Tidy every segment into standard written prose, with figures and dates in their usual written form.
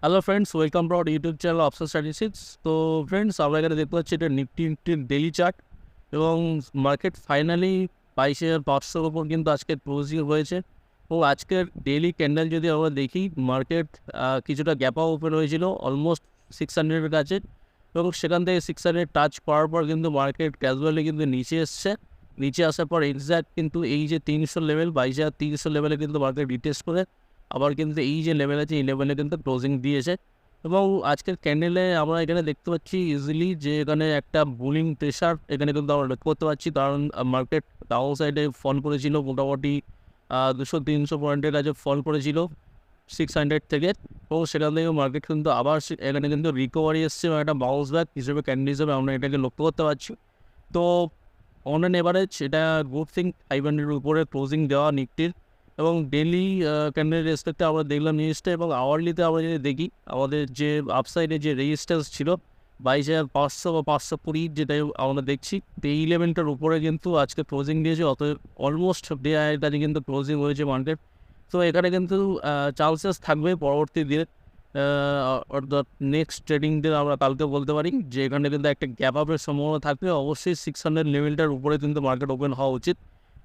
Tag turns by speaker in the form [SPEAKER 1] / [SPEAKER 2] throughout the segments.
[SPEAKER 1] Hello friends, welcome to our YouTube channel option statistics. তো friends, আমরা এখানে দেখতে পাচ্ছি এটা নিফটির ডেইলি চার্ট এবং মার্কেট ফাইনালি 22,500-র উপর কিন্তু আজকে ক্লোজিং হয়েছে। এবং আজকের ডেইলি ক্যান্ডেল যদি আমরা দেখি, মার্কেট কিছুটা গ্যাপ আপ ওপেন হয়েছিল অলমোস্ট 600-এর কাছে, এবং সেখান থেকে 600 টাচ করার পর কিন্তু মার্কেট ক্যাজুয়ালি কিন্তু নিচে এসছে। নিচে আসার পর এক্স্যাক্ট কিন্তু এই যে 300 লেভেল, 22,300 লেভেলে কিন্তু মার্কেট রিটেস্ট করে আবার কিন্তু এই যে লেভেল আছে, এই লেভেলে কিন্তু ক্লোজিং দিয়েছে। এবং আজকের ক্যান্ডেলে আমরা এখানে দেখতে পাচ্ছি ইজিলি যে এখানে একটা বুলিং প্রেশার এখানে কিন্তু আমরা লক্ষ্য করতে পারছি, কারণ মার্কেট ডাউন সাইডে ফল করেছিল মোটামুটি 200-300 পয়েন্টের কাছে ফল করেছিল 600 থেকে। এবং সেখান থেকে মার্কেট কিন্তু আবার এখানে কিন্তু রিকভারি এসছে এবং একটা বাউন্স ব্যাক হিসেবে ক্যান্ডেল হিসেবে আমরা এটাকে লক্ষ্য করতে পারছি। তো অন অ্যান এভারেজ এটা গুড থিং 500-এর উপরে ক্লোজিং দেওয়া নিফটির। এবং ডেইলি ক্যান্ডেল রেসপেক্টে আমরা দেখলাম জিনিসটা, এবং আওয়ারলিতে আমরা যদি দেখি, আমাদের যে আপসাইডে যে রেজিস্ট্যান্স ছিল 22,500 বা 520, যেটাই আমরা দেখছি, তো এই লেভেলটার উপরে কিন্তু আজকে ক্লোজিং দিয়েছে। অতএব অলমোস্ট ডে আয়ের কাছে কিন্তু ক্লোজিং হয়েছে মার্কেট। তো এখানে কিন্তু চান্সেস থাকবে পরবর্তী দিনে, অর্থাৎ নেক্সট ট্রেডিং দিন আমরা কালকে বলতে পারি যে এখানে কিন্তু একটা গ্যাপ আপের সম্ভাবনা থাকবে। অবশ্যই 600 লেভেলটার উপরে কিন্তু মার্কেট ওপেন হওয়া উচিত।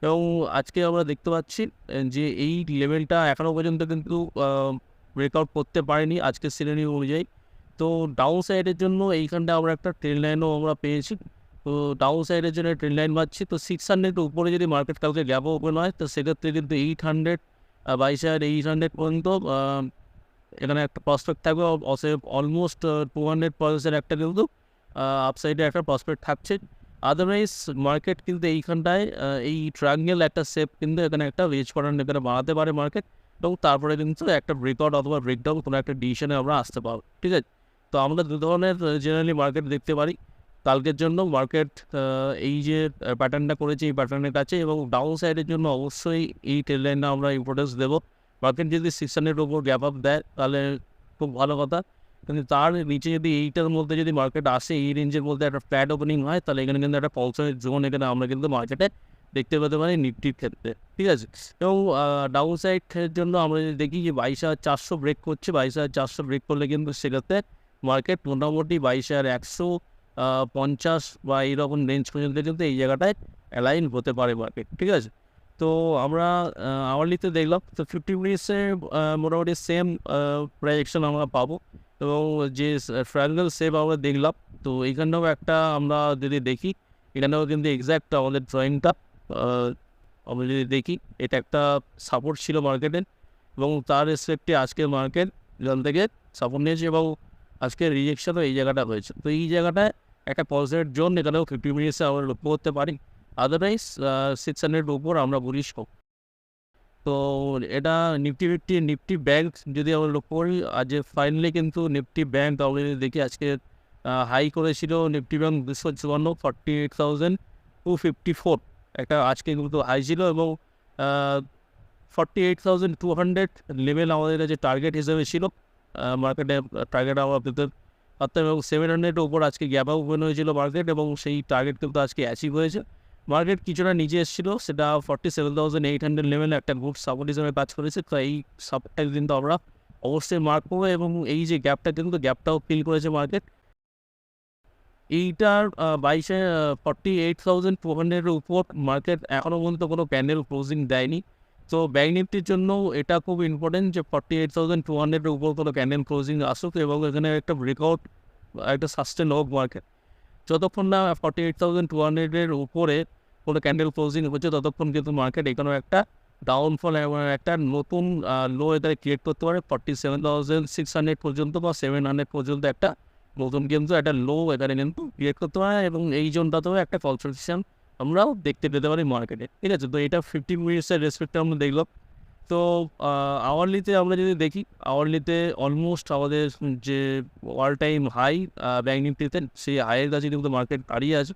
[SPEAKER 1] এবং আজকে আমরা দেখতে পাচ্ছি যে এই লেভেলটা এখনও পর্যন্ত কিন্তু ব্রেকআউট করতে পারেনি আজকের সিনারি অনুযায়ী। তো ডাউন সাইডের জন্য এইখানটা আমরা একটা ট্রেন লাইনও আমরা পেয়েছি। তো ডাউন সাইডের জন্য ট্রেন লাইন পাচ্ছি। তো 600 উপরে যদি মার্কেট কালকে গ্যাপও ওপেন হয়, তো সেক্ষেত্রে কিন্তু 800, 22,800 পর্যন্ত এখানে একটা প্রসপেক্ট থাকবে। অতএব অলমোস্ট 200% একটা কিন্তু আপসাইডে একটা প্রসপেক্ট থাকছে। আদারওয়াইজ মার্কেট কিন্তু এইখানটায় এই ট্রায়াঙ্গেল একটা শেপ কিন্তু এখানে একটা রেঞ্জ প্যাটার্ন এখানে বানাতে পারে মার্কেট, এবং তারপরে কিন্তু একটা ব্রেকআউট অথবা ব্রেকডাউন কোনো একটা ডিসিশনে আমরা আসতে পারবো। ঠিক আছে, তো আমরা দু ধরনের জেনারেলি মার্কেট দেখতে পারি কালকের জন্য। মার্কেট এই যে প্যাটার্নটা করেছে এই প্যাটার্নের কাছে, এবং ডাউন সাইডের জন্য অবশ্যই এই ট্রেড লাইনটা আমরা ইম্পর্টেন্স দেবো। মার্কেট যদি 600-এর উপর গ্যাপ আপ দেয় তাহলে খুব ভালো কথা, কিন্তু তার নিচে যদি এইটার মধ্যে যদি মার্কেট আসে, এই রেঞ্জের মধ্যে একটা ফ্ল্যাট ওপেনিং হয়, তাহলে এখানে কিন্তু একটা পলসের জোন এখানে আমরা কিন্তু মার্কেটে দেখতে পেতে পারি নিফটির ক্ষেত্রে। ঠিক আছে, এবং ডাউন সাইডের জন্য আমরা যদি দেখি যে 22,400 ব্রেক করছে, 22,400 ব্রেক করলে কিন্তু সেক্ষেত্রে মার্কেট মোটামুটি 22,150 বা এইরকম রেঞ্জ পর্যন্ত কিন্তু এই জায়গাটায় অ্যালাইন হতে পারে মার্কেট। ঠিক আছে, তো আমরা আওয়ারলিতে দেখলাম, তো 50 মিনিটসে মোটামুটি সেম প্রাইজেকশন আমরা পাবো। এবং যে ট্রায়াঙ্গেল শেপ আমরা দেখলাম, তো এইখানেও একটা আমরা যদি দেখি, এখানেও কিন্তু এক্স্যাক্ট আমাদের ড্রয়িংটা আমরা যদি দেখি, এটা একটা সাপোর্ট ছিল মার্কেটের, এবং তার রেসপেক্টে আজকের মার্কেট এখান থেকে সাপোর্ট নিয়েছে, এবং আজকের রিজেকশনও এই জায়গাটা হয়েছে। তো এই জায়গাটায় একটা পজিটিভ জোন এখানেও 50 মিনিটসে আমরা লক্ষ্য করতে পারি। আদারওয়াইজ 600-এর উপর আমরা বলিস। তো এটা নিফটি ব্যাংক যদি আমরা লক্ষ্য করি, আজ ফাইনালি কিন্তু নিফটি ব্যাংক আমরা যদি দেখি, আজকে হাই করেছিল নিফটি ব্যাংক 254, 48,254 একটা আজকে কিন্তু হাই ছিল। এবং 48,200 লেভেল আমাদের কাছে টার্গেট হিসেবে ছিল মার্কেটে। টার্গেট আমরা পেতে পারতাম, এবং 700-এর উপর আজকে গ্যাপ আপ ওপেন হয়েছিল মার্কেট, এবং সেই টার্গেট কিন্তু আজকে অ্যাচিভ হয়েছে। মার্কেট কিছুটা নিচে এসেছিলো, সেটা 47,800 লেভেলে একটা গুড সাপোর্ট হিসেবে কাজ করেছে। তো এই সাপোর্টটা কিন্তু আমরা অবশ্যই মার্ক করবো, এবং এই যে গ্যাপটা কিন্তু গ্যাপটাও ফিল করেছে মার্কেট। এইটার 48,200-এর উপর মার্কেট এখনও পর্যন্ত কোনো ক্যান্ডেল ক্লোজিং দেয়নি। তো ব্যাংক নিফটির জন্য এটা খুব ইম্পর্টেন্ট যে 48,200-এর উপর কোনো ক্যান্ডেল ক্লোজিং আসুক, এবং এখানে একটা ব্রেকআউট, একটা সাস্টেন হোক মার্কেট। যতক্ষণ না 48,200-এর উপরে কোনো ক্যান্ডেল ক্লোজিং হচ্ছে, ততক্ষণ কিন্তু মার্কেট এখানেও একটা ডাউনফল এবং একটা নতুন লো এখানে ক্রিয়েট করতে পারে 47,600 পর্যন্ত বা 700 পর্যন্ত একটা নতুন কিন্তু একটা লো এখানে কিন্তু ক্রিয়েট করতে পারে, এবং এই জোনটাতেও একটা কনসলটেশন আমরাও দেখতে পেতে পারি মার্কেটে। ঠিক আছে, তো এটা 50 মিনিটসের রেসপেক্টে আমরা দেখলাম। তো আওয়ারলিতে আমরা যদি দেখি, আওয়ারলিতে অলমোস্ট আমাদের যে অল টাইম হাই ব্যাংক নিফটিতে, সেই হাইয়ের কাছে কিন্তু মার্কেট দাঁড়িয়ে আছে।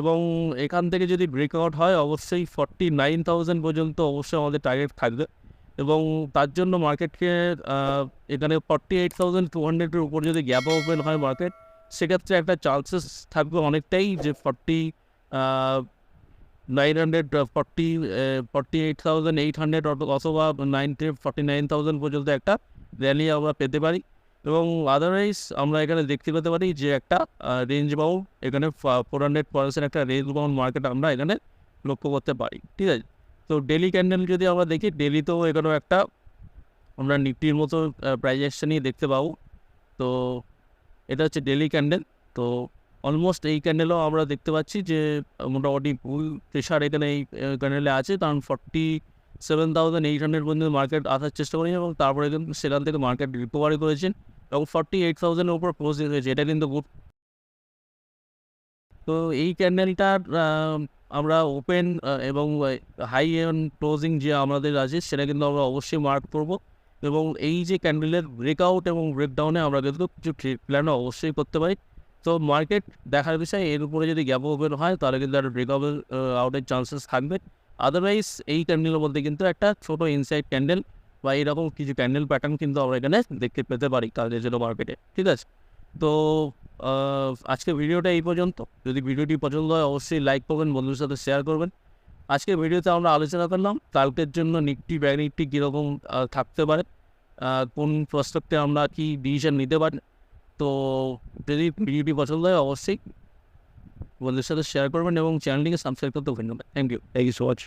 [SPEAKER 1] এবং এখান থেকে যদি ব্রেকআউট হয়, অবশ্যই 49,000 পর্যন্ত অবশ্যই আমাদের টার্গেট থাকবে। এবং তার জন্য মার্কেটকে এখানে 48,200-এর উপর যদি গ্যাপ ওপেন হয় মার্কেট, সেক্ষেত্রে একটা চান্সেস থাকবে অনেকটাই যে 48,800 অথবা 49,000 পর্যন্ত একটা র্যালি আমরা পেতে পারি। এবং আদারওয়াইজ আমরা এখানে দেখতে পেতে পারি যে একটা রেঞ্জ বাউন্ড এখানে 400 পয়েন্টসের একটা রেঞ্জ বাউন্ড মার্কেট আমরা এখানে লক্ষ্য করতে পারি, ঠিক আছে। তো ডেলি ক্যান্ডেল যদি আমরা দেখি, ডেলিতেও এখানেও একটা আমরা নিফটির মতো প্রাইস অ্যাকশনই দেখতে পাবো। তো এটা হচ্ছে ডেলি ক্যান্ডেল। তো অলমোস্ট এই ক্যান্ডেলও আমরা দেখতে পাচ্ছি যে মোটামুটি ফুল প্রেশার এখানে এই ক্যান্ডেলে আছে, কারণ 47,800 পর্যন্ত মার্কেট আসার চেষ্টা করেছে এবং তারপরে কিন্তু সেখান থেকে মার্কেট রিকভারি করেছেন এবং 48,000-এর উপর ক্লোজিং হয়েছে, এটা কিন্তু গুড। তো এই ক্যান্ডেলটার আমরা ওপেন এবং হাই এন্ড ক্লোজিং যে আমাদের আছে সেটা কিন্তু আমরা অবশ্যই মার্ক করব এবং এই যে ক্যান্ডেলের ব্রেকআউট এবং ব্রেকডাউনে আমরা কিন্তু কিছু ট্রেড প্ল্যানও অবশ্যই করতে পারি। তো মার্কেট দেখার বিষয়, এর উপরে যদি গ্যাপ ওপেন হয় তাহলে কিন্তু একটা ব্রেকআউট আউটের চান্সেস থাকবে। আদারওয়াইজ এই ক্যান্ডেলের মধ্যে কিন্তু একটা ছোটো ইনসাইড ক্যান্ডেল বা এরকম কিছু ক্যান্ডেল প্যাটার্ন কিন্তু আমরা এখানে দেখতে পেতে পারি কালকের জন্য মার্কেটে, ঠিক আছে। তো আজকের ভিডিওটা এই পর্যন্ত। যদি ভিডিওটি পছন্দ হয় অবশ্যই লাইক করবেন, বন্ধুদের সাথে শেয়ার করবেন। আজকের ভিডিওতে আমরা আলোচনা করলাম কালকের জন্য নিফটি ব্যাংক নিফটি কীরকম থাকতে পারে, কোন প্রস্পেক্টে আমরা কি ডিসিশন নিতে পারি। তো যদি ভিডিওটি পছন্দ হয় অবশ্যই বন্ধুদের সাথে শেয়ার করবেন এবং চ্যানেলটিকে সাবস্ক্রাইব করতে ভুলবেন না। Thank you so much.